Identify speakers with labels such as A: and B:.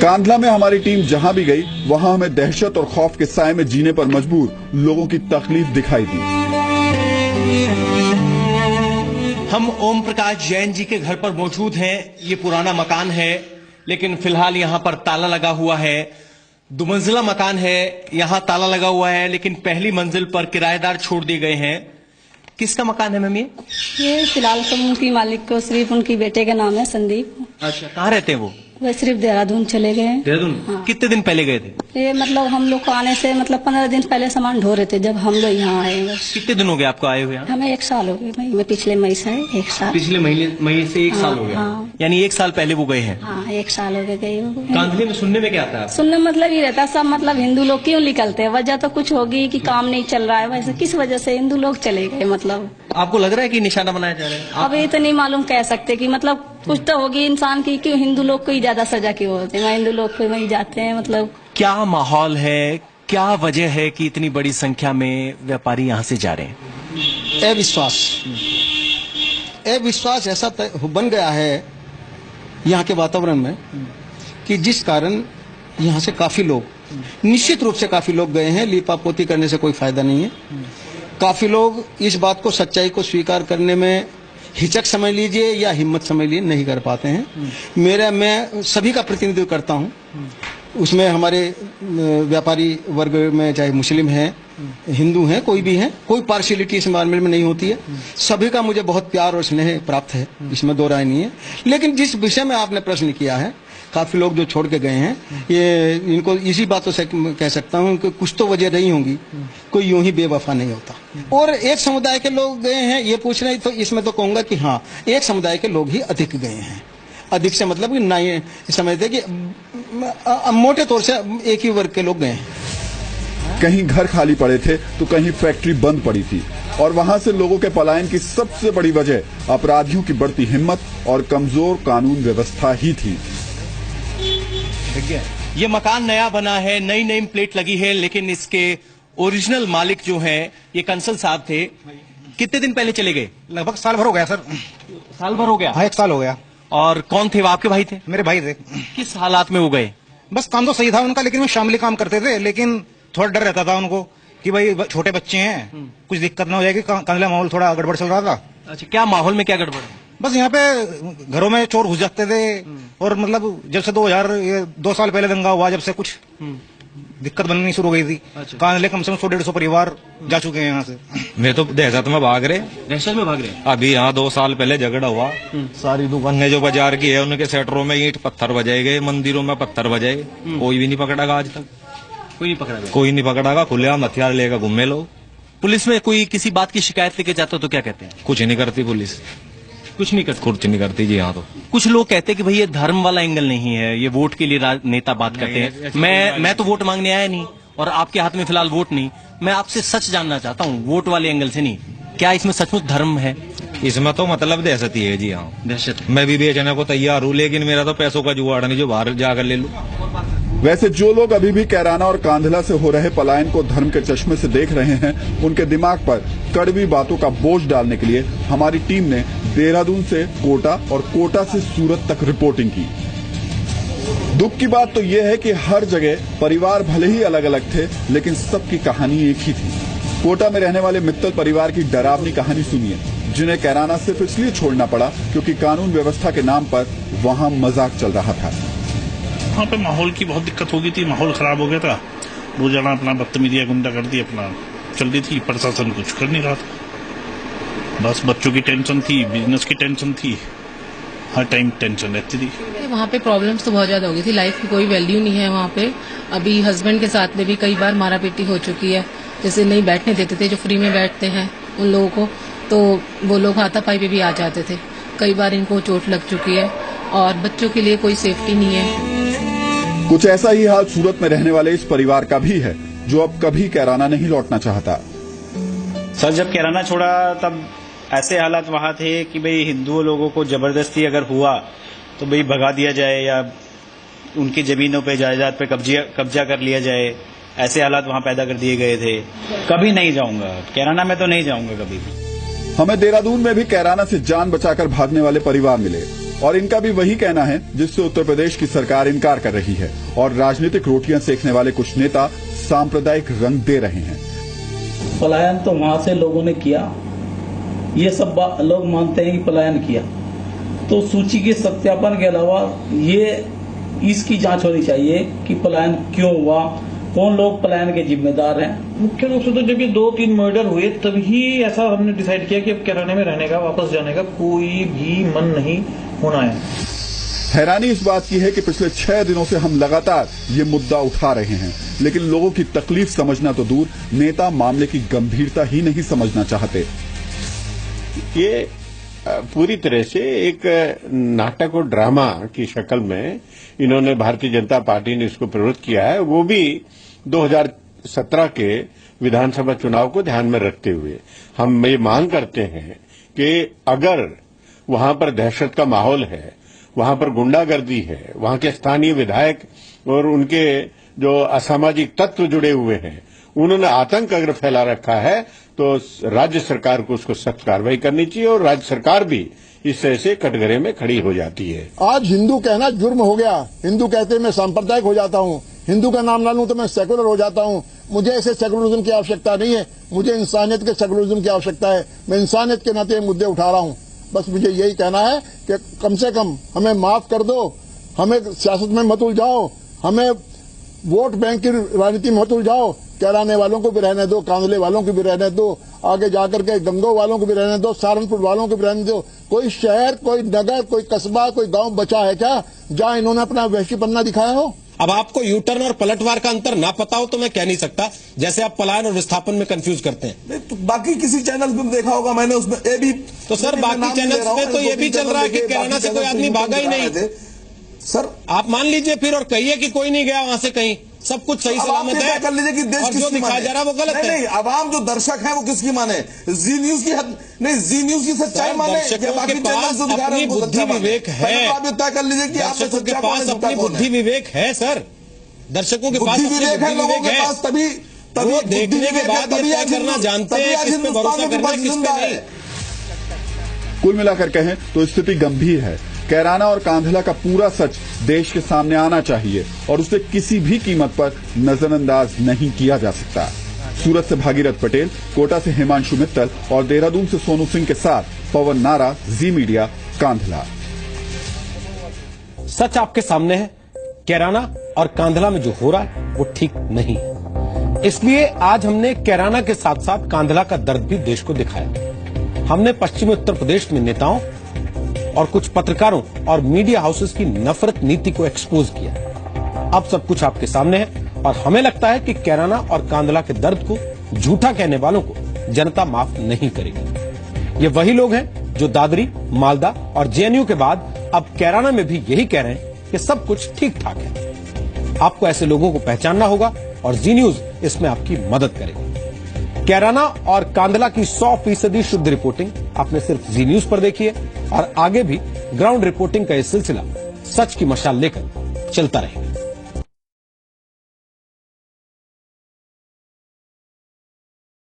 A: कांधला में हमारी टीम जहां भी गई वहां हमें दहशत और खौफ के साए में जीने पर मजबूर लोगों की तकलीफ दिखाई दी।
B: हम ओम प्रकाश जैन जी के घर पर मौजूद हैं। ये पुराना मकान है, लेकिन फिलहाल यहाँ पर ताला लगा हुआ है। दुमंजिला मकान है, यहाँ ताला लगा हुआ है, लेकिन पहली मंजिल पर किराएदार छोड़ दिए गए हैं। किसका मकान है मैम ये
C: फिलहाल तो उनकी मालिक को सिर्फ उनकी बेटे का नाम है संदीप।
B: अच्छा, कहाँ रहते हैं वो?
C: वह सिर्फ देहरादून चले गए।
B: देहरादून?
C: हाँ।
B: कितने दिन पहले गए थे?
C: ये मतलब हम लोग को आने से मतलब 15 दिन पहले सामान ढो रहे थे जब हम लोग यहाँ आए।
B: कितने दिन हो गए आपको आए हुए?
C: हमें 1 साल हो गए। मैं पिछले मई से 1 साल।
B: पिछले महीने से 1 साल हो गया।
C: हाँ।
B: यानी 1 साल पहले वो गए हैं।
C: हाँ, 1 साल हो गए।
B: कांधले में सुनने में क्या आता है?
C: सुनने मतलब ये रहता सब मतलब हिंदू लोग क्यों निकलते हैं, वजह तो कुछ होगी कि काम नहीं चल रहा है, वैसे किस वजह से हिंदू लोग चले गए। मतलब
B: आपको लग रहा है कि निशाना बनाया जा रहा है?
C: अब ये तो नहीं मालूम कह सकते कि मतलब कुछ तो होगी इंसान की, क्यों हिंदू लोग को ही ज्यादा सजा क्यों होते हैं, हिंदू लोग को वही जाते हैं। मतलब
B: क्या माहौल है, क्या वजह है कि इतनी बड़ी संख्या में व्यापारी यहाँ से जा रहे हैं?
D: अविश्वास ऐसा बन गया है यहाँ के वातावरण में कि जिस कारण यहाँ से काफी लोग निश्चित रूप से काफी लोग गए हैं। लीपापोती करने से कोई फायदा नहीं है। काफी लोग इस बात को, सच्चाई को स्वीकार करने में हिचक समझ लीजिए या हिम्मत समझ लीजिए, नहीं कर पाते हैं। मैं सभी का प्रतिनिधित्व करता हूँ, उसमें हमारे व्यापारी वर्ग में चाहे मुस्लिम हैं, हिंदू हैं, कोई भी हैं, कोई पार्शियलिटी इस मामले में नहीं होती है। सभी का मुझे बहुत प्यार और स्नेह प्राप्त है, इसमें दो राय नहीं है। लेकिन जिस विषय में आपने प्रश्न किया है, काफी लोग जो छोड़ के गए हैं, ये इनको इसी बातों से कह सकता हूँ कि कुछ तो वजह नहीं होंगी, कोई यूं ही बेवफा नहीं होता। और एक समुदाय के लोग गए हैं ये पूछ रहे हैं, तो इसमें तो कहूंगा कि हाँ, एक समुदाय के लोग ही अधिक गए हैं। अधिक से मतलब कि नहीं समझते कि मोटे तौर से एक ही वर्ग के लोग गए हैं।
A: कहीं घर खाली पड़े थे तो कहीं फैक्ट्री बंद पड़ी थी, और वहां से लोगों के पलायन की सबसे बड़ी वजह अपराधियों की बढ़ती हिम्मत और कमजोर कानून व्यवस्था ही थी।
B: ये मकान नया बना है, नई नेम प्लेट लगी है, लेकिन इसके ओरिजिनल मालिक जो हैं ये कंसल साहब थे। कितने दिन पहले चले गए?
E: लगभग साल भर हो गया सर।
B: साल भर हो गया?
E: हाँ, 1 साल हो गया।
B: और कौन थे वो? आपके भाई थे?
E: मेरे भाई थे।
B: किस हालात में वो गए?
E: बस काम तो सही था उनका, लेकिन वो शामिली काम करते थे, लेकिन थोड़ा डर रहता था उनको कि भाई छोटे बच्चे हैं, कुछ दिक्कत ना हो जाएगी। कांधला माहौल थोड़ा गड़बड़ चल रहा था।
B: अच्छा, क्या माहौल में क्या गड़बड़ है?
E: बस यहाँ पे घरों में चोर घुस जाते थे, और मतलब जब से 2 साल पहले दंगा हुआ, जब से कुछ दिक्कत बननी शुरू हो गई थी। अच्छा। कांधले कम से कम 100-150 परिवार जा चुके हैं यहाँ से।
F: मैं तो दहशत में भाग रहे।
B: दहशत में भाग रहे?
F: अभी यहाँ 2 साल पहले झगड़ा हुआ, सारी दुकानें जो बाजार की है उनके सेटरों में ईंट पत्थर बजाए गए, मंदिरों में पत्थर बजाए, कोई भी नहीं पकड़ागा आज तक।
B: कोई नहीं पकड़ा गया? कोई
F: नहीं पकड़ागा। खुलेआम हथियार लेकर घूमे लोग।
B: पुलिस में कोई किसी बात की शिकायत लेके जाता तो क्या कहते हैं?
F: कुछ नहीं करती पुलिस,
B: कुछ नहीं करती।
F: कुछ नहीं करती जी। यहाँ तो
B: कुछ लोग कहते हैं कि भाई ये धर्म वाला एंगल नहीं है, ये वोट के लिए नेता बात करते हैं। मैं तो वोट मांगने आया नहीं, और आपके हाथ में फिलहाल वोट नहीं। मैं आपसे सच जानना चाहता हूँ, वोट वाले एंगल से नहीं, क्या इसमें सचमुच धर्म है?
F: इसमें तो मतलब दहशत ही है जी। हाँ,
B: दहशत।
F: मैं भी बेचने को तैयार हूँ, लेकिन मेरा तो पैसों का जुगाड़ नहीं जो बाहर जाकर ले लूं।
A: वैसे जो लोग अभी भी कैराना और कांधला से हो रहे पलायन को धर्म के चश्मे से देख रहे हैं, उनके दिमाग पर कड़वी बातों का बोझ डालने के लिए हमारी टीम ने देहरादून से कोटा और कोटा से सूरत तक रिपोर्टिंग की। दुख की बात तो यह है कि हर जगह परिवार भले ही अलग अलग थे, लेकिन सबकी कहानी एक ही थी। कोटा में रहने वाले मित्तल परिवार की डरावनी कहानी सुनिए, जिन्हें कैराना सिर्फ इसलिए छोड़ना पड़ा क्योंकि कानून व्यवस्था के नाम पर वहां मजाक चल रहा था।
G: वहाँ पे माहौल की बहुत दिक्कत हो गई थी, माहौल खराब हो गया था। रोजाना अपना बदतमीजियां, गुंडागर्दी अपना चल रही थी। प्रशासन कुछ कर नहीं रहा था। बस बच्चों की टेंशन थी, बिजनेस की टेंशन थी, हर टाइम टेंशन रहती थी।
H: वहाँ पे प्रॉब्लम्स तो बहुत ज्यादा हो गई थी, लाइफ की कोई वैल्यू नहीं है वहाँ पे। अभी हस्बैंड के साथ में भी कई बार मारा पीटी हो चुकी है, जैसे नहीं बैठने देते थे, जो फ्री में बैठते हैं उन लोगों को, तो वो लोग हाथापाई पे भी आ जाते थे। कई बार इनको चोट लग चुकी है, और बच्चों के लिए कोई सेफ्टी नहीं है।
A: कुछ ऐसा ही हाल सूरत में रहने वाले इस परिवार का भी है, जो अब कभी कैराना नहीं लौटना चाहता।
I: सर, जब कैराना छोड़ा तब ऐसे हालात वहाँ थे कि भाई हिंदुओं लोगों को जबरदस्ती अगर हुआ तो भाई भगा दिया जाए, या उनकी जमीनों पे, जायदाद पे कब्जा कर लिया जाए। ऐसे हालात वहाँ पैदा कर दिए गए थे। कभी नहीं जाऊंगा कैराना में, तो नहीं जाऊंगा कभी भी।
A: हमें देहरादून में भी कैराना से जान बचाकर भागने वाले परिवार मिले। और इनका भी वही कहना है जिससे उत्तर प्रदेश की सरकार इनकार कर रही है और राजनीतिक रोटियां सेकने वाले कुछ नेता सांप्रदायिक रंग दे रहे हैं।
J: पलायन तो वहां से लोगों ने किया, ये सब लोग मानते हैं कि पलायन किया, तो सूची के सत्यापन के अलावा इसकी जांच होनी चाहिए कि पलायन क्यों हुआ, कौन लोग पलायन के जिम्मेदार हैं।
K: मुख्य रूप से तो जब ये 2-3 मर्डर हुए तभी ऐसा हमने डिसाइड किया कि अब कैराना में रहने का, वापस जाने का कोई भी मन नहीं होना है।
A: हैरानी इस बात की है कि पिछले 6 दिनों से हम लगातार ये मुद्दा उठा रहे हैं, लेकिन लोगों की तकलीफ समझना तो दूर, नेता मामले की गंभीरता ही नहीं समझना चाहते।
L: ये पूरी तरह से एक नाटक और ड्रामा की शक्ल में इन्होंने, भारतीय जनता पार्टी ने इसको प्रवृत्त किया है, वो भी 2017 के विधानसभा चुनाव को ध्यान में रखते हुए। हम ये मांग करते हैं कि अगर वहां पर दहशत का माहौल है, वहां पर गुंडागर्दी है, वहां के स्थानीय विधायक और उनके जो असामाजिक तत्व जुड़े हुए हैं, उन्होंने आतंक अगर फैला रखा है तो राज्य सरकार को उसको सख्त कार्रवाई करनी चाहिए और राज्य सरकार भी इस तरह से कटघरे में खड़ी हो जाती है।
M: आज हिंदू कहना जुर्म हो गया। हिंदू कहते मैं सांप्रदायिक हो जाता हूँ, हिंदू का नाम ना लूं तो मैं सेकुलर हो जाता हूँ। मुझे ऐसे सेकुलरिज्म की आवश्यकता नहीं है, मुझे इंसानियत के सेकुलरिज्म की आवश्यकता है। मैं इंसानियत के नाते मुद्दे उठा रहा हूँ। बस मुझे यही कहना है कि कम से कम हमें माफ कर दो, हमें सियासत में मत उलझाओ, हमें वोट बैंक की राजनीति में मत उलझाओ। कैराने वालों को भी रहने दो, कांदले वालों को भी रहने दो, आगे जाकर के गंगो वालों को भी रहने दो, सहारनपुर वालों को भी रहने दो। कोई शहर, कोई नगर, कोई कस्बा, कोई गांव बचा है क्या जहां इन्होंने अपना वहशीपन्ना दिखाया हो?
N: अब आपको यूटर्न और पलटवार का अंतर ना पता हो तो मैं कह नहीं सकता, जैसे आप पलायन और विस्थापन में कंफ्यूज करते हैं।
O: तो बाकी किसी चैनल पे देखा होगा मैंने, उसमें ये भी
N: तो सर बाकी चैनल्स पे तो ये भी चल रहा है कि कैराना से कोई आदमी भागा ही नहीं।
O: सर
N: आप मान लीजिए फिर और कहिए कि कोई नहीं गया वहां से कहीं, सब कुछ सही सलामत है।
O: कर लीजिए कि देश
N: और जो दिखाया जा रहा है वो गलत है।
O: नहीं, आवाम जो दर्शक है वो किसकी माने? जी न्यूज की नहीं, जी न्यूज की सच्चाई माने या बाकी चैनल जो दिखा रहे हैं वो
N: बुद्धि विवेक है।
O: आप ये तय कर लीजिए कि
N: दर्शकों के पास अपनी बुद्धि विवेक है। सर दर्शकों के पास
O: विवेक है, लोगों के पास तभी
N: वो देखने के बाद ये तय करना जानते हैं किस पे भरोसा करना है, किस पे नहीं।
A: कुल मिलाकर कहें तो स्थिति गंभीर है। कैराना और कांधला का पूरा सच देश के सामने आना चाहिए और उसे किसी भी कीमत पर नजरअंदाज नहीं किया जा सकता। सूरत से भागीरथ पटेल, कोटा से हिमांशु मित्तल और देहरादून से सोनू सिंह के साथ पवन नारा, जी मीडिया, कांधला।
N: सच आपके सामने है, कैराना और कांधला में जो हो रहा है वो ठीक नहीं है। इसलिए आज हमने कैराना के साथ साथ कांधला का दर्द भी देश को दिखाया। हमने पश्चिमी उत्तर प्रदेश में नेताओं और कुछ पत्रकारों और मीडिया हाउसेस की नफरत नीति को एक्सपोज किया। अब सब कुछ आपके सामने है और हमें लगता है कि कैराना और कांधला के दर्द को झूठा कहने वालों को जनता माफ नहीं करेगी। ये वही लोग हैं जो दादरी, मालदा और जेएनयू के बाद अब कैराना में भी यही कह रहे हैं कि सब कुछ ठीक ठाक है। आपको ऐसे लोगों को पहचानना होगा और जी न्यूज इसमें आपकी मदद करेगी। कैराना और कांधला की 100% शुद्ध रिपोर्टिंग आपने सिर्फ जी न्यूज पर देखी है और आगे भी ग्राउंड रिपोर्टिंग का यह सिलसिला सच की मशाल लेकर चलता रहेगा।